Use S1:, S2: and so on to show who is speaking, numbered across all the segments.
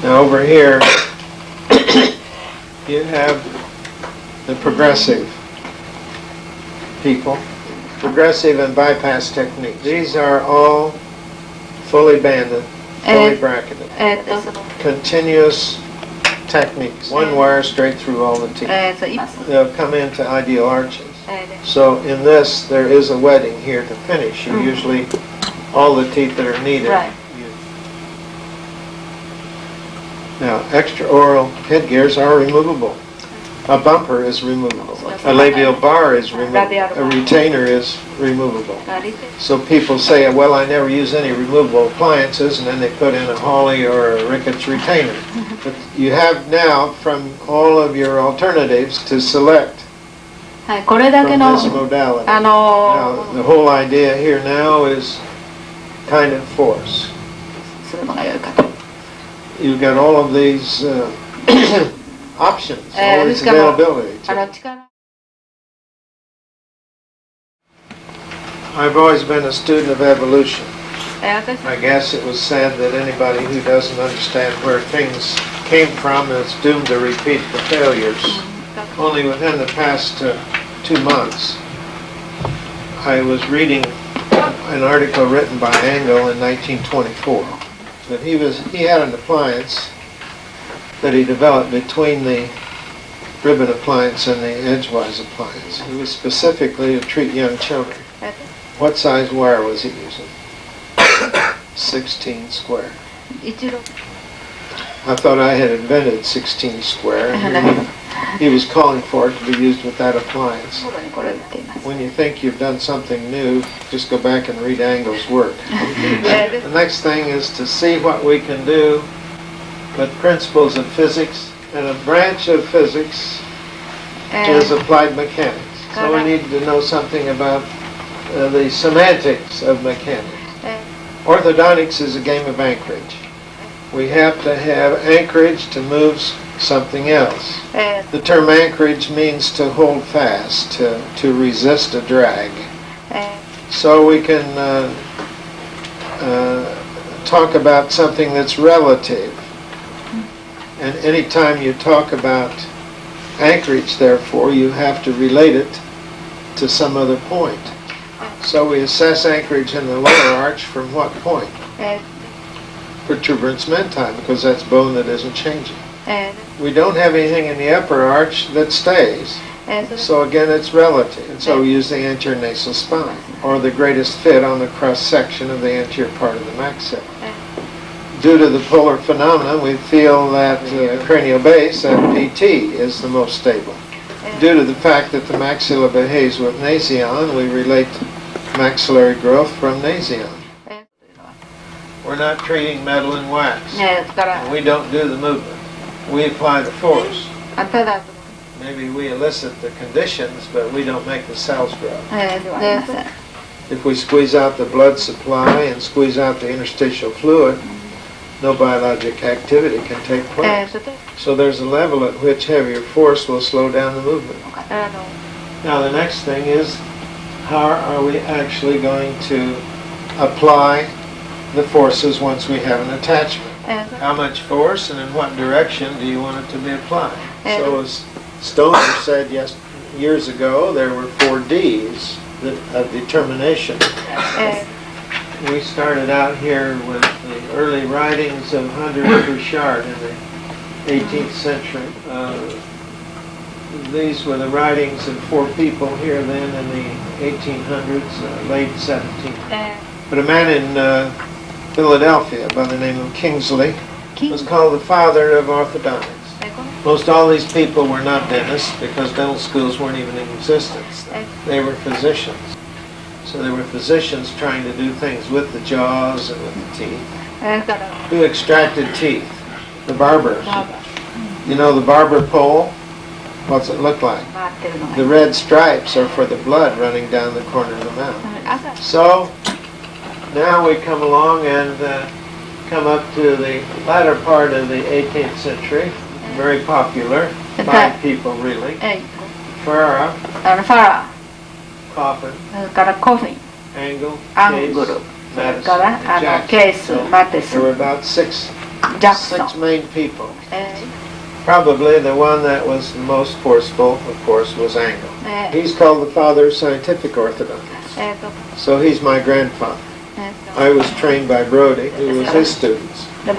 S1: Now over here, you have the progressive people, progressive and bypass techniques. These are all fully banded, fully bracketed, continuous techniques. One wire straight through all the teeth. They'll come into ideal arches. So in this, there is a wedding here to finish. You usually, all the teeth that are needed.
S2: Right.
S1: Now, extraoral headgears are removable. A bumper is removable. A labial bar is removable. A retainer is removable. So people say, well, I never use any removable appliances, and then they put in a Hawley or a Ricketts retainer. But you have now, from all of your alternatives, to select from this modality. Now, the whole idea here now is kind of force. You've got all of these options, all this availability. I've always been a student of evolution. I guess it was said that anybody who doesn't understand where things came from is doomed to repeat the failures. Only within the past 2 months, I was reading an article written by Engel in 1924. That he had an appliance that he developed between the ribbon appliance and the edgewise appliance. It was specifically to treat young children. What size wire was he using? 16 square. I thought I had invented 16 square, and he was calling for it to be used with that appliance. When you think you've done something new, just go back and read Engel's work. The next thing is to see what we can do with principles of physics, and a branch of physics is applied mechanics. So we need to know something about the semantics of mechanics. Orthodontics is a game of anchorage. We have to have anchorage to move something else. The term anchorage means to hold fast, to resist a drag. So we can talk about something that's relative. And anytime you talk about anchorage, therefore, you have to relate it to some other point. So we assess anchorage in the lower arch from what point? Protuberance menti, because that's bone that isn't changing. We don't have anything in the upper arch that stays. So again, it's relative. And so we use the anterior nasal spine, or the greatest fit on the cross-section of the anterior part of the maxilla. Due to the polar phenomenon, we feel that cranial base, at PT, is the most stable. Due to the fact that the maxilla behaves with nasion, we relate maxillary growth from nasion. We're not treating metal and wax. We don't do the movement. We apply the force. Maybe we elicit the conditions, but we don't make the cells grow. If we squeeze out the blood supply and squeeze out the interstitial fluid, no biologic activity can take place. So there's a level at which heavier force will slow down the movement. Now the next thing is, how are we actually going to apply the forces once we have an attachment? How much force and in what direction do you want it to be applied? So as Stoner said years ago, there were 4 Ds of determination. We started out here with the early writings of Hundred Richard in the 18th century. These were the writings of 4 people here then in the 1800s, late 17th. But a man in Philadelphia by the name of Kingsley was called the father of orthodontics. Most all these people were not dentists because dental schools weren't even in existence. They were physicians. So they were physicians trying to do things with the jaws and with the teeth. Who extracted teeth? The barbers. You know the barber pole? What's it look like? The red stripes are for the blood running down the corner of the mouth. So now we come along and come up to the latter part of the 18th century. Very popular. 5 people really. Farah, Coffin, Angle, Case, Madison, and Jackson. So there were about 6 6 main people. Probably the one that was the most forceful, of course, was Angle. He's called the father of scientific orthodontics. So he's my grandfather. I was trained by Brody, who was his students. So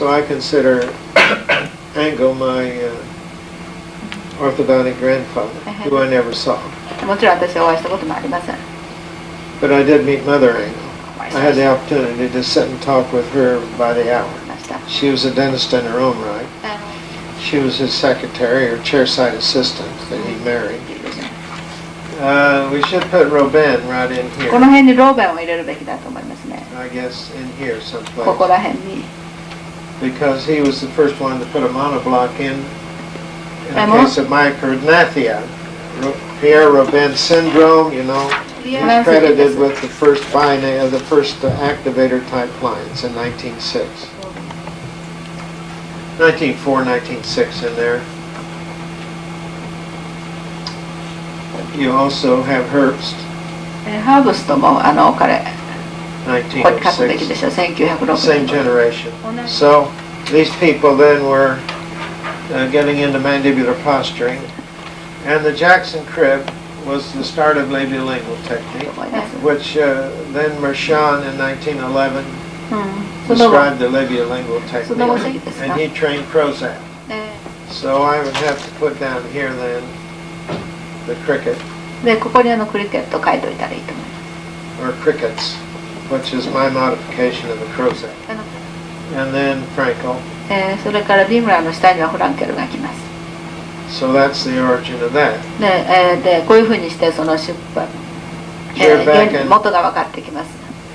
S1: I consider Angle my orthodontic grandfather, who I never saw. But I did meet Mother Angle. I had the opportunity to sit and talk with her by the hour. She was a dentist in her own right. She was his secretary or chairside assistant that he married. We should put Robin right in here. I guess in here someplace. Because he was the first one to put a monoblock in the case of micrognathia. Pierre Robin syndrome, you know, he's credited with the first activator type lines in 1906. 1904, 1906 in there. You also have Herbst. 1906. Same generation. So these people then were getting into mandibular posturing. And the Jackson crib was the start of labiolingual technique, which then Mershon in 1911 described the labiolingual technique, and he trained Prozac. So I would have to put down here then the cricket, or crickets, which is my modification of the Prozac, and then Frankel. So that's the origin of that.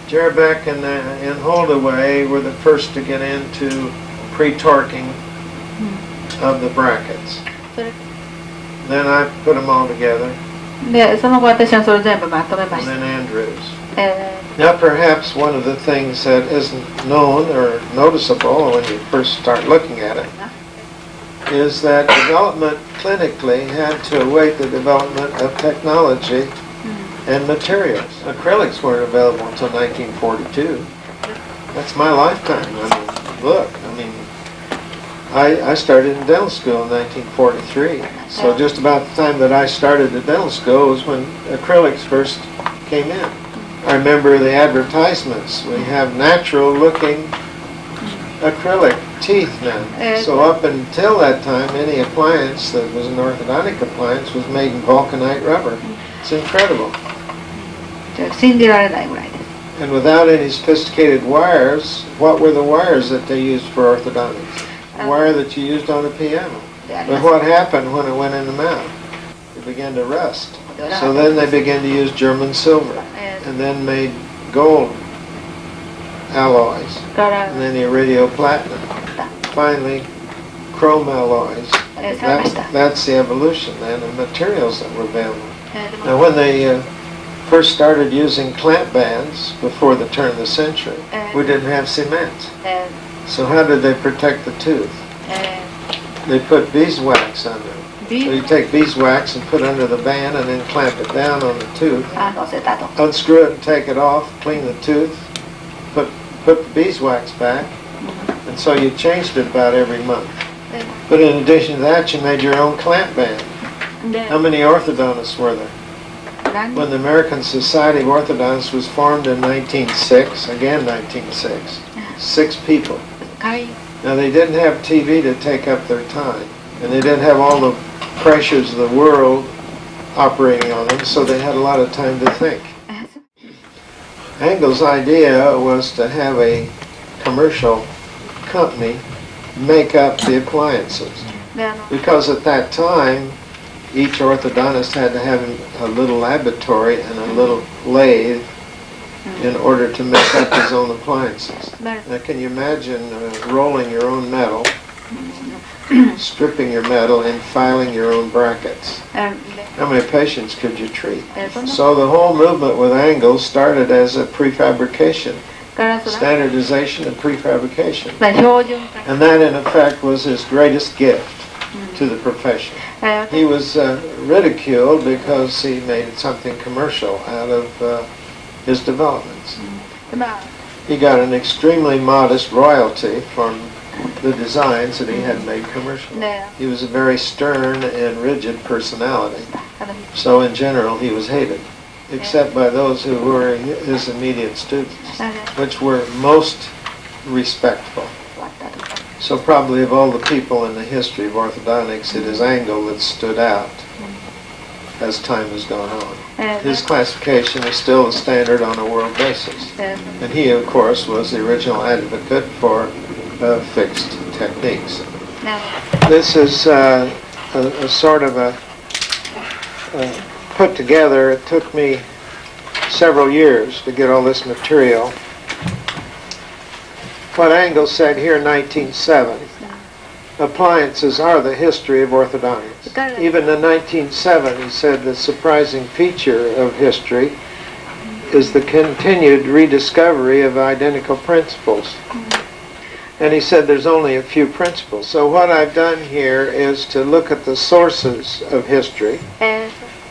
S1: Jerbeck and Holdaway were the first to get into pre-torquing of the brackets. Then I put them all together. And then Andrews. Now perhaps one of the things that isn't known or noticeable when you first start looking at it is that development clinically had to await the development of technology and materials. Acrylics weren't available until 1942. That's my lifetime. I mean, look, I started in dental school in 1943. So just about the time that I started at dental school was when acrylics first came in. I remember the advertisements. We have natural looking acrylic teeth now. So up until that time, any appliance that was an orthodontic appliance was made in vulcanite rubber. It's incredible. And without any sophisticated wires, what were the wires that they used for orthodontics? The wire that you used on the piano. But what happened when it went in the mouth? It began to rust. So then they began to use German silver, and then made gold alloys, and then iridium platinum. Finally, chrome alloys. That's the evolution then of materials that were available. Now when they first started using clamp bands before the turn of the century, we didn't have cement. So how did they protect the tooth? They put beeswax under it. So you take beeswax and put it under the band and then clamp it down on the tooth. Unscrew it and take it off, clean the tooth, put the beeswax back, and so you changed it about every month. But in addition to that, you made your own clamp band. How many orthodontists were there? When the American Society of Orthodontists was formed in 1906, again 1906, 6 people. Now they didn't have TV to take up their time, and they didn't have all the pressures of the world operating on them, so they had a lot of time to think. Angle's idea was to have a commercial company make up the appliances, because at that time each orthodontist had to have a little laboratory and a little lathe in order to make up his own appliances. Now can you imagine rolling your own metal, stripping your metal, and filing your own brackets? How many patients could you treat? So the whole movement with Angle started as a prefabrication, standardization and prefabrication. And that in effect was his greatest gift to the profession. He was ridiculed because he made something commercial out of his developments. he got an extremely modest royalty from the designs that he had made commercial. He was a very stern and rigid personality. So in general, he was hated, except by those who were his immediate students, which were most respectful. So probably of all the people in the history of orthodontics, it is Angle that stood out as time has gone on. His classification is still the standard on a world basis. And he, of course, was the original advocate for fixed techniques. This is a sort of a put together. It took me several years to get all this material. What Angle said here in 1907, appliances are the history of orthodontics. Even in 1907, he said the surprising feature of history is the continued rediscovery of identical principles. And he said there's only a few principles. So what I've done here is to look at the sources of history.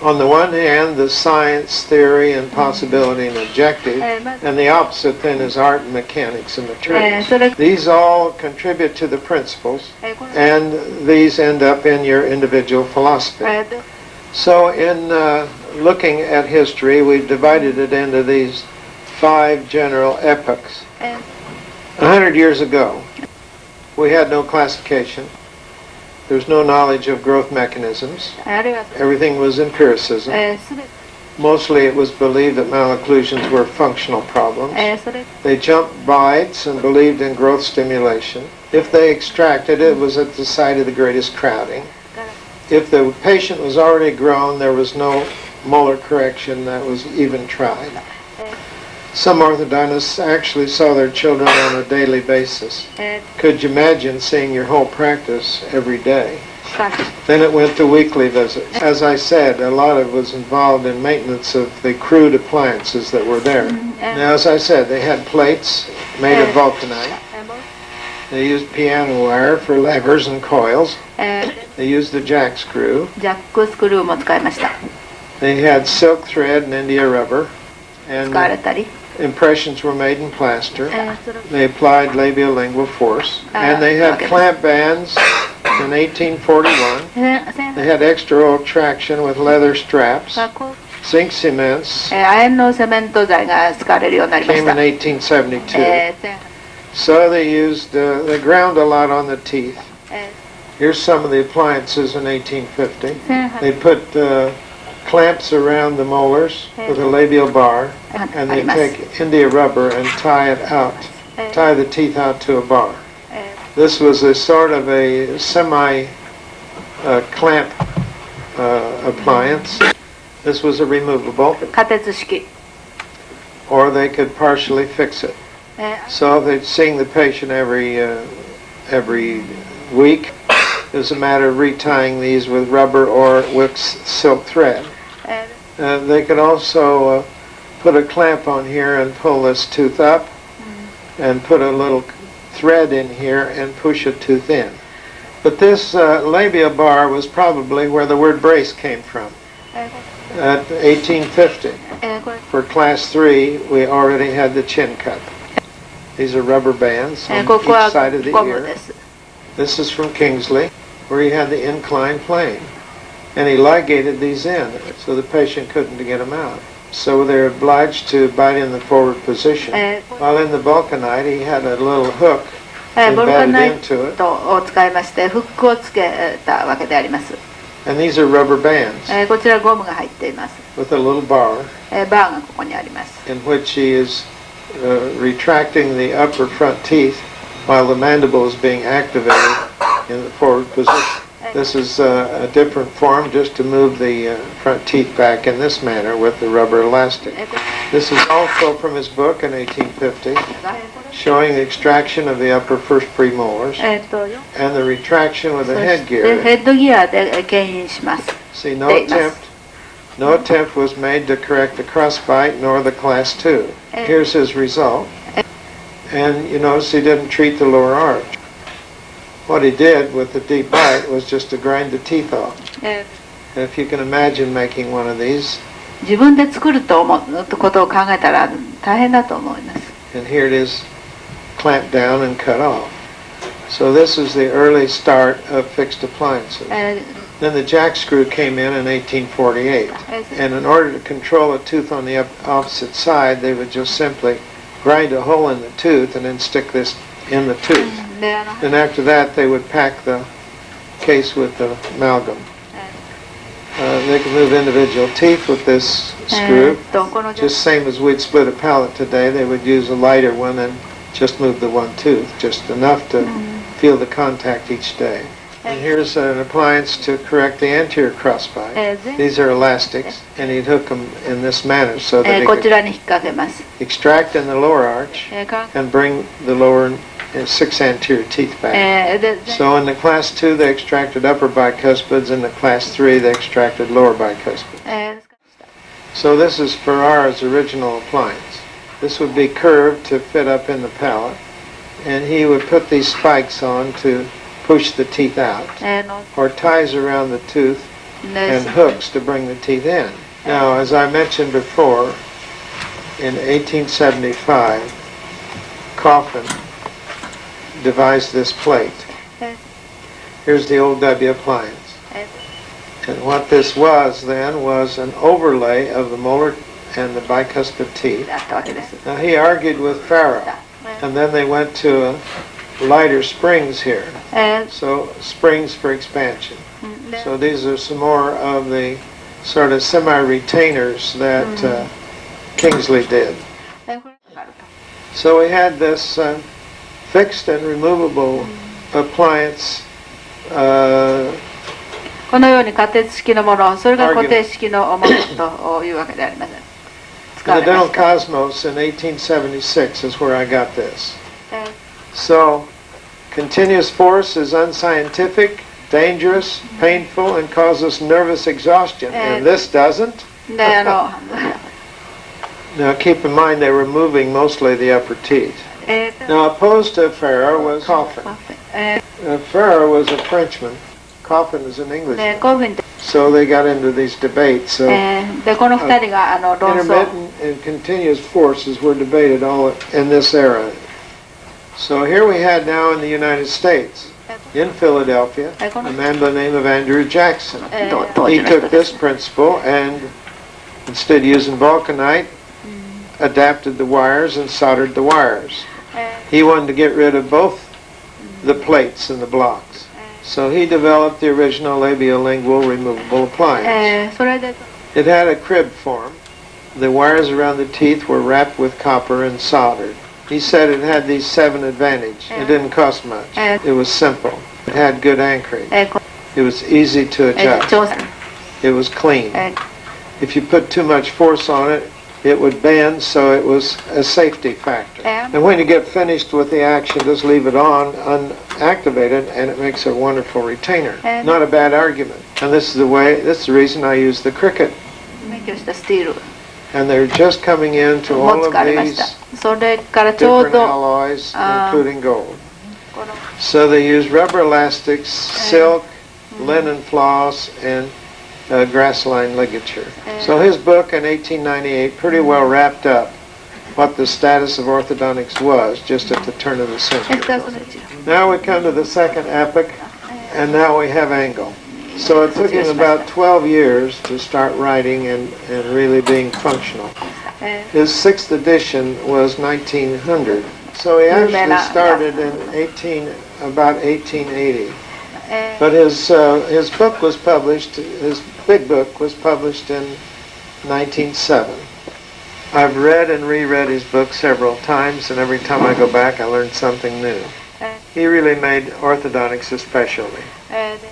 S1: On the one hand, the science, theory, and possibility and objective, and the opposite then is art and mechanics and materials. These all contribute to the principles, and these end up in your individual philosophy. So in looking at history, we've divided it into these 5 general epochs. 100 years ago, we had no classification. There was no knowledge of growth mechanisms. Everything was empiricism. Mostly it was believed that malocclusions were functional problems. They jumped bites and believed in growth stimulation. If they extracted it, it was at the site of the greatest crowding. If the patient was already grown, there was no molar correction that was even tried. Some orthodontists actually saw their children on a daily basis. Could you imagine seeing your whole practice every day? Then it went to weekly visits. As I said, a lot of it was involved in maintenance of the crude appliances that were there. Now, as I said, they had plates made of vulcanite. They used piano wire for levers and coils. They used the jack screw. They had silk thread and India rubber. And impressions were made in plaster. They applied labial-lingual force. And they had clamp bands in 1841. They had extra-roll traction with leather straps. Zinc cements came in 1872. So they ground a lot on the teeth. Here's some of the appliances in 1850. They put clamps around the molars with a labial bar, and they take India rubber and tie the teeth out to a bar. This was a sort of a semi-clamp appliance. This was a removable, or they could partially fix it. So they'd seeing the patient every week. It was a matter of retying these with rubber or with silk thread. They could also put a clamp on here and pull this tooth up, and put a little thread in here and push a tooth in. But this labial bar was probably where the word brace came from. At 1850, for class 3, we already had the chin cup. These are rubber bands on each side of the ear. This is from Kingsley, where he had the inclined plane. And he ligated these in, so the patient couldn't get them out. So they're obliged to bite in the forward position. While in the vulcanite, he had a little hook embedded into it. And these are rubber bands with a little bar in which he is retracting the upper front teeth while the mandible is being activated in the forward position. This is a different form just to move the front teeth back in this manner with the rubber elastic. This is also from his book in 1850, showing the extraction of the upper first premolars and the retraction with the headgear. See, no attempt was made to correct the crossbite nor the class 2. Here's his result. And you notice he didn't treat the lower arch. What he did with the deep bite was just to grind the teeth off. And if you can imagine making one of these, and here it is clamped down and cut off. So this is the early start of fixed appliances. Then the jack screw came in 1848. And in order to control a tooth on the opposite side, they would just simply grind a hole in the tooth and then stick this in the tooth. Then after that, they would pack the case with the amalgam. They could move individual teeth with this screw. Just same as we'd split a palate today, they would use a lighter one and just move the one tooth, just enough to feel the contact each day. And here's an appliance to correct the anterior crossbite. These are elastics, and he'd hook them in this manner so that he could extract in the lower arch and bring the lower 6 anterior teeth back. So in the class 2 they extracted upper bicuspids, in the class 3 they extracted lower bicuspids. So this is Ferrara's original appliance. This would be curved to fit up in the palate, and he would put these spikes on to push the teeth out, or ties around the tooth and hooks to bring the teeth in. Now, as I mentioned before, in 1875, Coffin devised this plate. Here's the old W appliance. And what this was then was an overlay of the molar and the bicuspid teeth. Now he argued with Farrow, and then they went to lighter springs here. So springs for expansion. So these are some more of the sort of semi-retainers that Kingsley did. So we had this fixed and removable appliance
S2: このように仮鉄式のもの、それが固定式のものというわけでありません。
S1: The Dental Cosmos in 1876 is where I got this. So, continuous force is unscientific, dangerous, painful, and causes nervous exhaustion. And this doesn't. Now, keep in mind they were moving mostly the upper teeth. Now, opposed to Farrow was Coffin. Farrow was a Frenchman. Coffin is an Englishman. So they got into these debates. So intermittent and continuous forces were debated all in this era. So here we had now in the United States, in Philadelphia, a man by the name of Andrew Jackson. He took this principle and instead of using vulcanite, adapted the wires and soldered the wires. He wanted to get rid of both the plates and the blocks. So he developed the original labiolingual removable appliance. It had a crib form. The wires around the teeth were wrapped with copper and soldered. He said it had these 7 advantages. It didn't cost much. It was simple. It had good anchoring. It was easy to adjust. It was clean. If you put too much force on it, it would bend, so it was a safety factor. And when you get finished with the action, just leave it on unactivated, and it makes a wonderful retainer. Not a bad argument. And this is the reason I use the Cricket. And they're just coming into all of these different alloys, including gold. So they use rubber elastics, silk, linen floss, and grass-lined ligature. So his book in 1898 pretty well wrapped up what the status of orthodontics was just at the turn of the century. Now we come to the second epoch, and now we have angle. So it took him about 12 years to start writing and really being functional. His 6th edition was 1900. So he actually started in about 1880. But his book was published, his big book was published in 1907. I've read and reread his book several times, and every time I go back I learn something new. He really made orthodontics a specialty.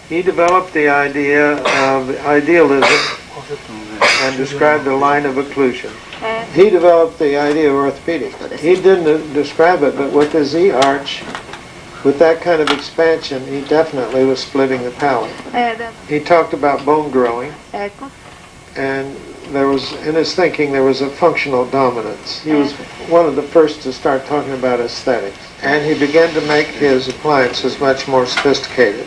S1: He developed the idea of idealism and described the line of occlusion. He developed the idea of orthopedic. He didn't describe it, but with his E-arch, with that kind of expansion, he definitely was splitting the palate. He talked about bone growing, and there was, in his thinking, there was a functional dominance. He was one of the first to start talking about aesthetics. And he began to make his appliances much more sophisticated.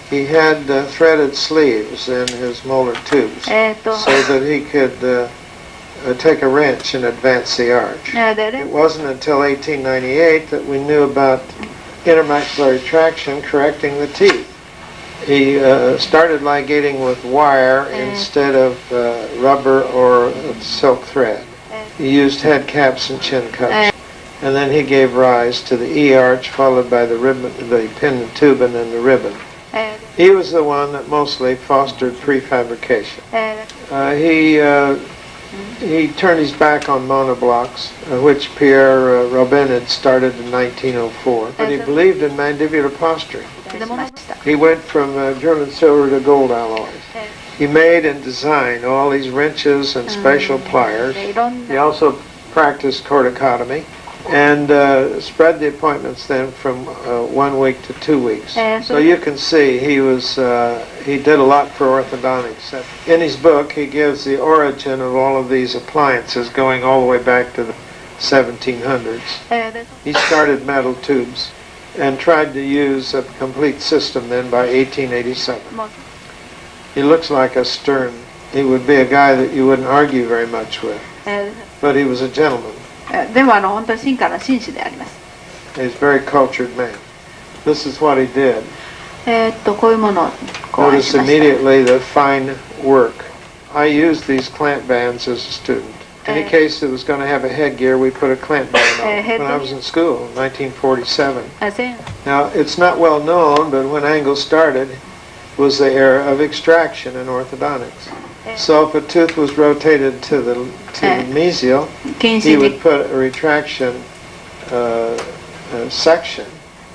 S1: He had threaded sleeves in his molar tubes so that he could take a wrench and advance the arch. It wasn't until 1898 that we knew about intermaxillary traction correcting the teeth. He started ligating with wire instead of rubber or silk thread. He used head caps and chin cups. And then he gave rise to the E-arch, followed by the ribbon, the pin and tube, and then the ribbon. He was the one that mostly fostered prefabrication. He turned his back on monoblocks, which Pierre Robin had started in 1904. But he believed in mandibular posturing. He went from German silver to gold alloys. He made and designed all these wrenches and special pliers. He also practiced corticotomy and spread the appointments then from 1 week to 2 weeks. So you can see he did a lot for orthodontics. In his book, he gives the origin of all of these appliances going all the way back to the 1700s. He started metal tubes and tried to use a complete system then by 1887. He looks like a stern. He would be a guy that you wouldn't argue very much with. But he was a gentleman.
S2: でも本当に進化の紳士であります。
S1: He's a very cultured man. This is what he did.
S2: こういうものを考案し
S1: Notice
S2: ました。
S1: immediately the fine work. I used these clamp bands as a student. In any case it was going to have a headgear, we put a clamp band on it when I was in school in 1947. Now, it's not well known, but when Angle started was the era of extraction in orthodontics. So if a tooth was rotated to the mesial, he would put a retraction section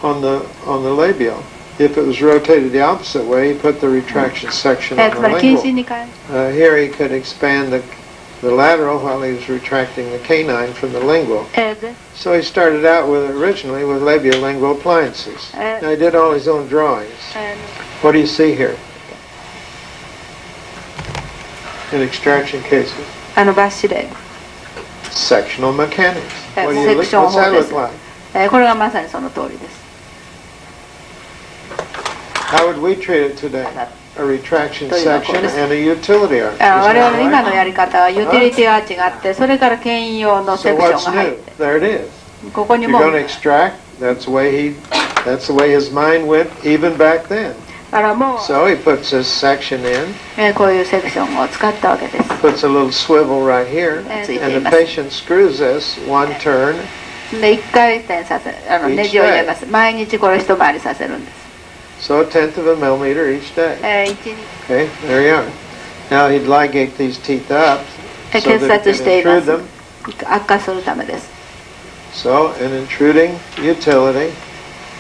S1: on the labial. If it was rotated the opposite way, he put the retraction section on the lingual. Here he could expand the lateral while he was retracting the canine from the lingual. So he started out originally with labiolingual appliances. Now he did all his own drawings. What do you see here? In extraction cases. Sectional mechanics. What's that look like?
S2: これがまさにその通りです。
S1: How would we treat it today? A retraction section and a utility arch.
S2: 我々の今のやり方はユーティリティアーチがあってそれから牽引用のセクションが入って
S1: There it is.
S2: ここに
S1: You're
S2: も
S1: going to extract. That's the way his mind went even back then.
S2: からも
S1: So he puts this section in.
S2: こういうセクションを使ったわけです。
S1: Puts a little swivel right here, and the patient screws this one turn.
S2: で一回転させネジを入れます。毎日これ一回りさせるんです。
S1: So a tenth of a millimeter each day.
S2: 一日
S1: Okay, there you are. Now he'd ligate these teeth up so
S2: 結
S1: that
S2: 紮
S1: he
S2: し
S1: could
S2: ていま
S1: intrude
S2: す
S1: them.
S2: 悪化するためです。
S1: So an intruding utility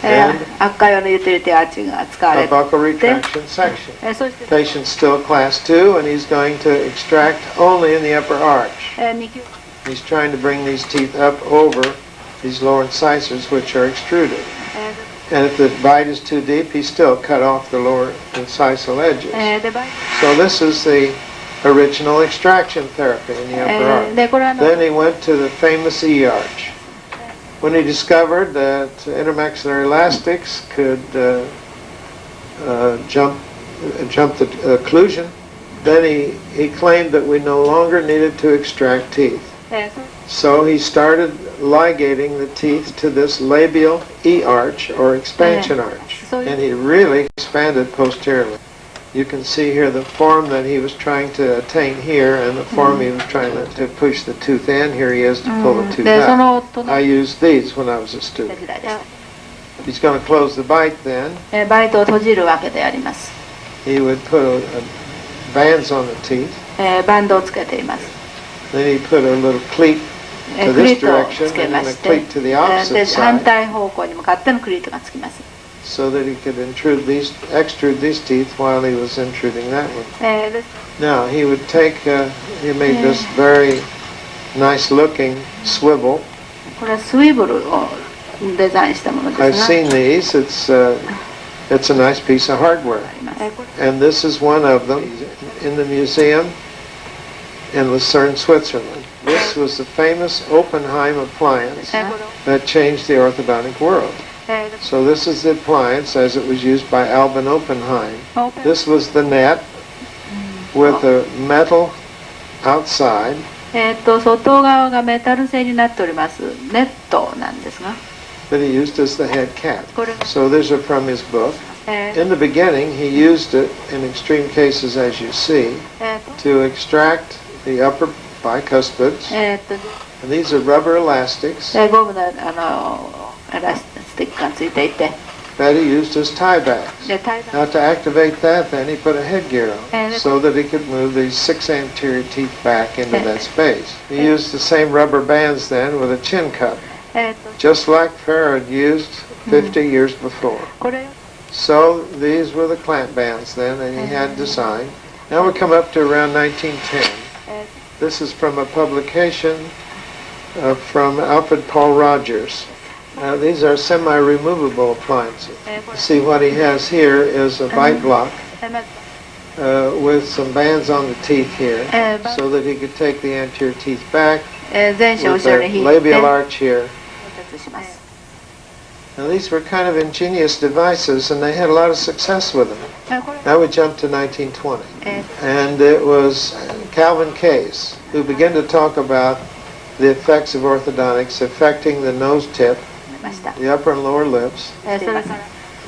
S1: and
S2: 悪化用のユーティリティアーチが使わ
S1: a
S2: れて
S1: buccal retraction section.
S2: そして
S1: Patient's still class 2 and he's going to extract only in the upper arch.
S2: 2級
S1: He's trying to bring these teeth up over these lower incisors which are extruded. And if the bite is too deep, he still cut off the lower incisal edges.
S2: で
S1: So this is the original extraction therapy in the upper arch.
S2: でこれは
S1: Then he went to the famous E-arch. When he discovered that intermaxillary elastics could jump the occlusion, then he claimed that we no longer needed to extract teeth. So he started ligating the teeth to this labial E-arch or expansion arch. And he really expanded posteriorly. You can see here the form that he was trying to attain here and the form he was trying to push the tooth in. Here he is to pull the tooth out. I used these when I was a student. He's going to close the bite then.
S2: バイトを閉じるわけであります。
S1: He would put bands on the teeth.
S2: バンドをつけています。
S1: Then he put a little cleat to
S2: クリ
S1: this
S2: ートを
S1: direction
S2: つけ
S1: and
S2: ま
S1: then a
S2: して
S1: cleat to the opposite
S2: で反
S1: side
S2: 対方向に向かってのクリートがつきます。
S1: so that he could extrude these teeth while he was intruding that one.
S2: で
S1: Now he would take, he made this very nice looking swivel.
S2: これはスイブルをデザインしたものです
S1: I've
S2: が
S1: seen these. It's a nice piece of hardware.
S2: あります。
S1: And this is one of them in the museum in Lucerne, Switzerland. This was the famous Oppenheim appliance that changed the orthodontic world. So this is the appliance as it was used by Albin Oppenheim. This was the net with a metal outside
S2: 外側がメタル製になっておりますネットなんですが。
S1: That he used as the head cap. So these are from his book. In the beginning, he used it in extreme cases, as you see, to extract the upper bicuspids. And these are rubber elastics that he used as tie bags. Now to activate that, then he put a headgear on so that he could move these 6 anterior teeth back into that space. He used the same rubber bands then with a chin cup, just like Farad used 50 years before. So these were the clamp bands then that he had designed. Now we come up to around 1910. This is from a publication from Alfred Paul Rogers. These are semi-removable appliances. See what he has here is a bite block with some bands on the teeth here so that he could take the anterior teeth back with the labial arch here. Now these were kind of ingenious devices and they had a lot of success with them. Now we jump to 1920. And it was Calvin Case who began to talk about the effects of orthodontics affecting the nose tip, the upper and lower lips.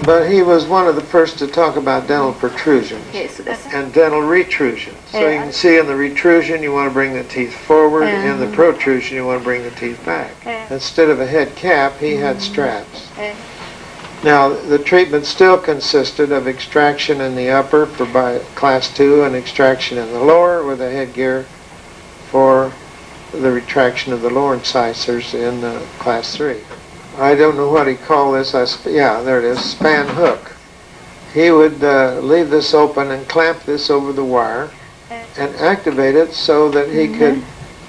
S1: But he was one of the first to talk about dental protrusions and dental retrusions. So you can see in the retrusion you want to bring the teeth forward, in the protrusion you want to bring the teeth back. Instead of a head cap, he had straps. Now the treatment still consisted of extraction in the upper for class 2 and extraction in the lower with a headgear for the retraction of the lower incisors in class 3. I don't know what he called this. Yeah, there it is, span hook. He would leave this open and clamp this over the wire and activate it so that he could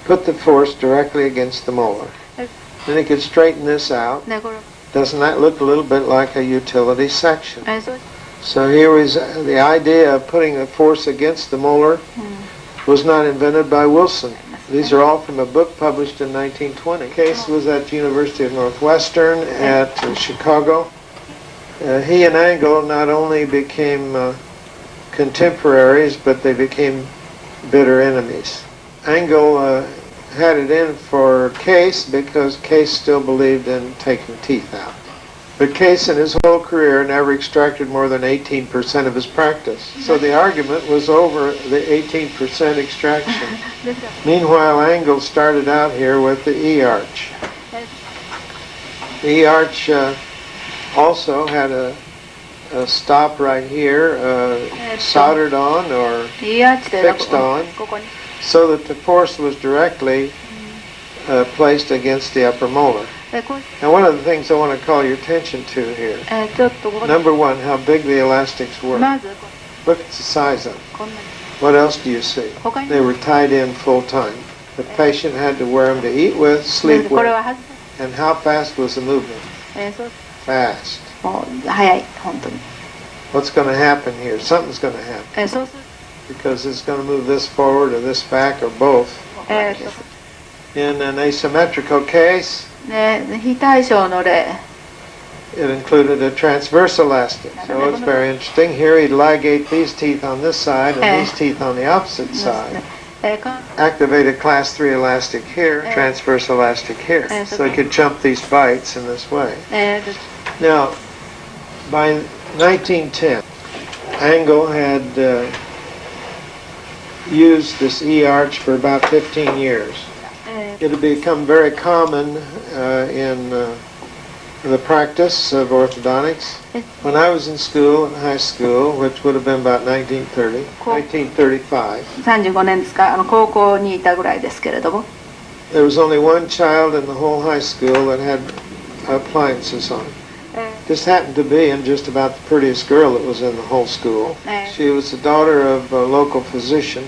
S1: put the force directly against the molar. Then he could straighten this out. Doesn't that look a little bit like a utility section? So here was the idea of putting a force against the molar was not invented by Wilson. These are all from a book published in 1920. Case was at University of Northwestern at Chicago. He and Angle not only became contemporaries, but they became bitter enemies. Angle had it in for Case because Case still believed in taking teeth out. But Case in his whole career never extracted more than 18% of his practice. So the argument was over the 18% extraction. Meanwhile, Angle started out here with the E-arch. The E-arch also had a stop right here, soldered on or fixed on, so that the force was directly placed against the upper molar. Now one of the things I want to call your attention to here, number one, how big the elastics were. Look at the size of them. What else do you see? They were tied in full time. The patient had to wear them to eat with, sleep with. And how fast was the movement? Fast. What's going to happen here? Something's going to happen. Because it's going to move this forward or this back or both. In an asymmetrical case, it included a transverse elastic. So it's very interesting. Here he'd ligate these teeth on this side and these teeth on the opposite side. Activated class 3 elastic here, transverse elastic here. So he could jump these bites in this way. Now, by 1910, Angle had used this E-arch for about 15 years. It had become very common in the practice of orthodontics. When I was in school, in high school, which would have been about 1930, 1935,
S2: 35年ですか、高校にいたぐらいですけれども、
S1: there was only one child in the whole high school that had appliances on. This happened to be just about the prettiest girl that was in the whole school. She was the daughter of a local physician.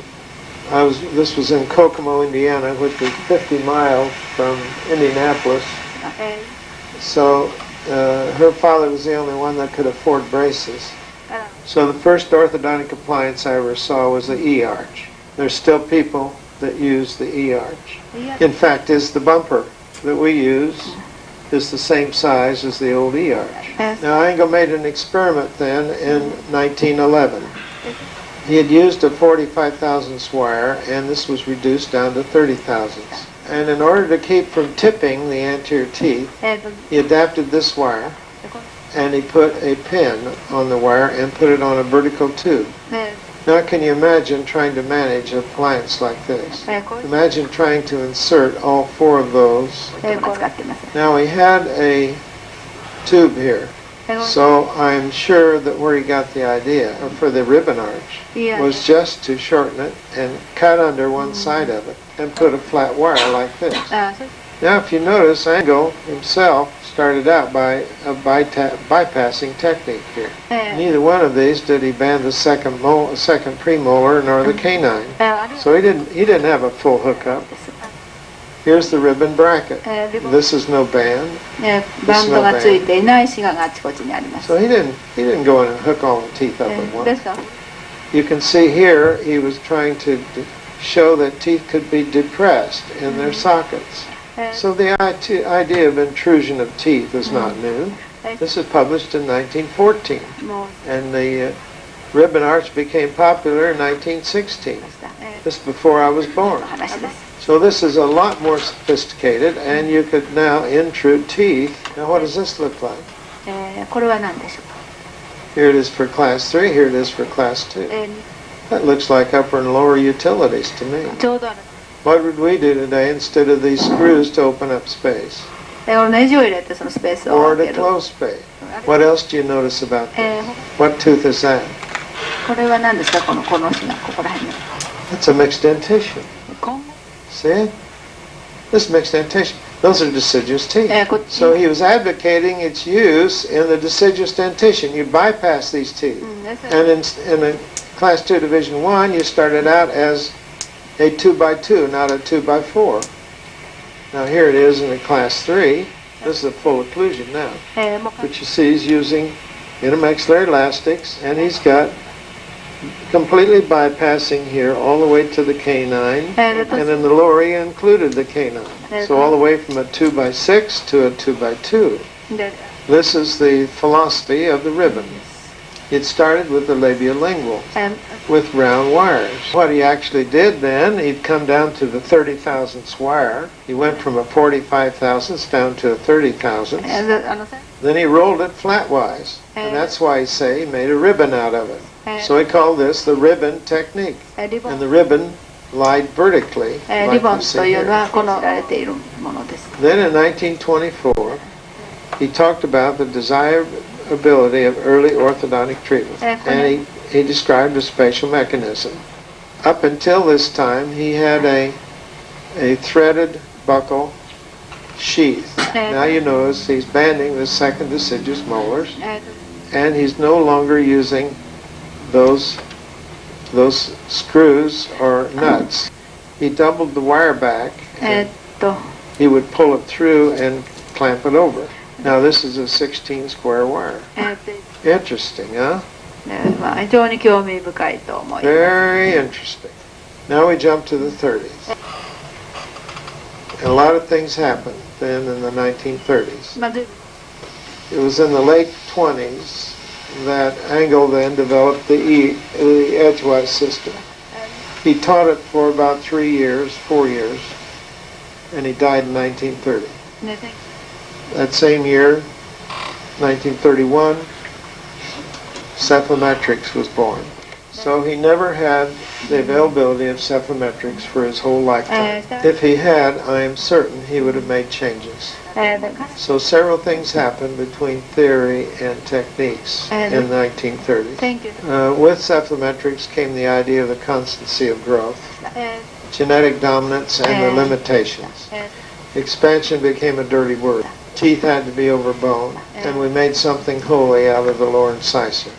S1: This was in Kokomo, Indiana, which was 50 miles from Indianapolis. So her father was the only one that could afford braces. So the first orthodontic appliance I ever saw was the E-arch. There's still people that use the E-arch. In fact, the bumper that we use is the same size as the old E-arch. Now Angle made an experiment then in 1911. He had used a 45 thousandths wire, and this was reduced down to 30 thousandths. And in order to keep from tipping the anterior teeth, he adapted this wire, and he put a pin on the wire and put it on a vertical tube. Now can you imagine trying to manage a appliance like this? Imagine trying to insert all 4 of those. Now he had a tube here. So I'm sure that where he got the idea for the ribbon arch was just to shorten it and cut under one side of it and put a flat wire like this. Now if you notice, Angle himself started out by a bypassing technique here. Neither one of these did he band the second premolar nor the canine. So he didn't have a full hookup. Here's the ribbon bracket. This is no band. This is no band. So he didn't go in and hook all the teeth up at once. You can see here he was trying to show that teeth could be depressed in their sockets. So the idea of intrusion of teeth is not new. This was published in 1914, and the ribbon arch became popular in 1916. This is before I was born. So this is a lot more sophisticated, and you could now intrude teeth. Now what does this look like? Here it is for class 3, here it is for class 2. That looks like upper and lower utilities to me. What would we do today instead of these screws to open up space? Or to close space. What else do you notice about this? What tooth is that? That's a mixed dentition. See it? This mixed dentition. Those are deciduous teeth. So he was advocating its use in the deciduous dentition. You bypass these teeth. And in a Class 2 Division 1, you started out as a 2x2, not a 2x4. Now here it is in a Class 3. This is a full occlusion now. But you see he's using intermaxillary elastics, and he's got completely bypassing here all the way to the canine, and in the lower he included the canine. So all the way from a 2x6 to a 2x2. This is the philosophy of the ribbon. It started with the labiolingual, with round wires. What he actually did then, he'd come down to the 30 thousandths wire. He went from a 45 thousandths down to a 30 thousandths. Then he rolled it flatwise, and that's why he say he made a ribbon out of it. So he called this the ribbon technique. And the ribbon lied vertically, like you see here. Then in 1924, he talked about the desirability of early orthodontic treatment, and he described a spatial mechanism. Up until this time, he had a threaded buccal sheath. Now you notice he's banding the second deciduous molars, and he's no longer using those screws or nuts. He doubled the wire back, and he would pull it through and clamp it over. Now this is a 16 square wire. Interesting, huh? Very interesting. Now we jump to the 30s. And a lot of things happened then in the 1930s. It was in the late 20s that Angle then developed the edgewise system. He taught it for about 4 years, and he died in 1930. That same year, 1931, cephalometrics was born. So he never had the availability of cephalometrics for his whole lifetime. If he had, I am certain he would have made changes. So several things happened between theory and techniques in the 1930s. With cephalometrics came the idea of the constancy of growth, genetic dominance, and the limitations. Expansion became a dirty word. Teeth had to be overboned, and we made something holy out of the lower incisor.